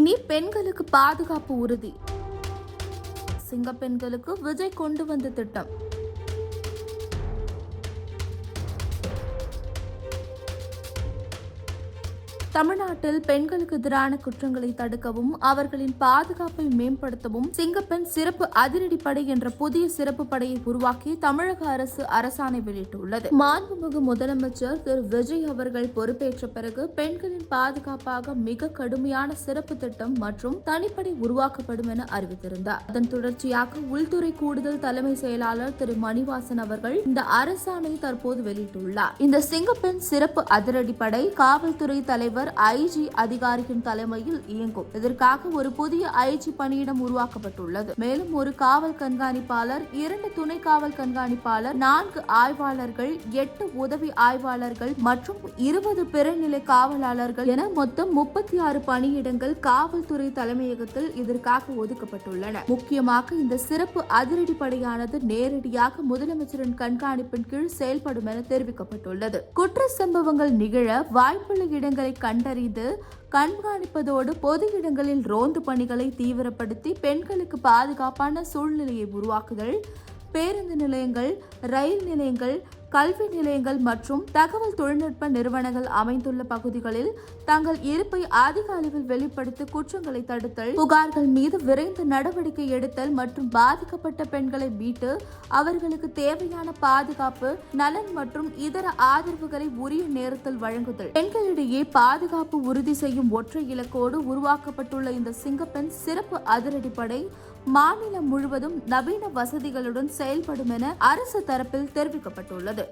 இனி பெண்களுக்கு பாதுகாப்பு உறுதி. சிங்க பெண்களுக்கு விஜய் கொண்டு வந்த திட்டம். தமிழ்நாட்டில் பெண்களுக்கு எதிரான குற்றங்களை தடுக்கவும் அவர்களின் பாதுகாப்பை மேம்படுத்தவும் சிங்கப்பெண் சிறப்பு அதிரடிப்படை என்ற புதிய சிறப்பு படையை உருவாக்கி தமிழக அரசு அரசாணை வெளியிட்டுள்ளது. மாண்புமிகு முதலமைச்சர் திரு விஜய் அவர்கள் பொறுப்பேற்ற பிறகு பெண்களின் பாதுகாப்பாக மிக கடுமையான சிறப்பு திட்டம் மற்றும் தனிப்படை உருவாக்கப்படும் என அறிவித்திருந்தார். அதன் தொடர்ச்சியாக உள்துறை கூடுதல் தலைமை செயலாளர் திரு மணிவாசன் அவர்கள் இந்த அரசாணை தற்போது வெளியிட்டுள்ளார். இந்த சிங்கப்பெண் சிறப்பு அதிரடிப்படை காவல்துறை தலைவர் ஐஜி அதிகாரியின் தலைமையில் இயங்கும். இதற்காக ஒரு புதிய ஐஜி பணியிடம் உருவாக்கப்பட்டுள்ளது. மேலும் ஒரு காவல் கண்காணிப்பாளர், 2 துணை காவல் கண்காணிப்பாளர், 4 ஆய்வாளர்கள், 8 உதவி ஆய்வாளர்கள் மற்றும் 20 பிறநிலை காவலாளர்கள் என மொத்தம் 36 பணியிடங்கள் காவல்துறை தலைமையகத்தில் இதற்காக ஒதுக்கப்பட்டுள்ளன. முக்கியமாக இந்த சிறப்பு அதிரடிப்படையானது நேரடியாக முதலமைச்சரின் கண்காணிப்பின் கீழ் செயல்படும் என தெரிவிக்கப்பட்டுள்ளது. குற்ற சம்பவங்கள் நிகழ வாய்ப்புள்ள இடங்களை கண்டறிந்து கண்காணிப்பதோடு பொது இடங்களில் ரோந்து பணிகளை தீவிரப்படுத்தி பெண்களுக்கு பாதுகாப்பான சூழ்நிலையை உருவாக்குதல், பேருந்து நிலையங்கள், ரயில் நிலையங்கள், கல்வி நிலையங்கள் மற்றும் தகவல் தொழில்நுட்ப நிறுவனங்கள் அமைந்துள்ள பகுதிகளில் தங்கள் இருப்பை அதிக அளவில் வெளிப்படுத்தி குற்றங்களை தடுத்தல், புகார்கள் மீது விரைந்து நடவடிக்கை எடுத்தல் மற்றும் பாதிக்கப்பட்ட பெண்களை மீட்டு அவர்களுக்கு தேவையான பாதுகாப்பு, நலன் மற்றும் இதர ஆதரவுகளை உரிய நேரத்தில் வழங்குதல். பெண்களிடையே பாதுகாப்பு உறுதி செய்யும் ஒற்றை இலக்கோடு உருவாக்கப்பட்டுள்ள இந்த சிங்கப்பெண் சிறப்பு அதிரடிப்படை மாநிலம் முழுவதும் நவீன வசதிகளுடன் செயல்படும் என அரசு தரப்பில் தெரிவிக்கப்பட்டுள்ளது.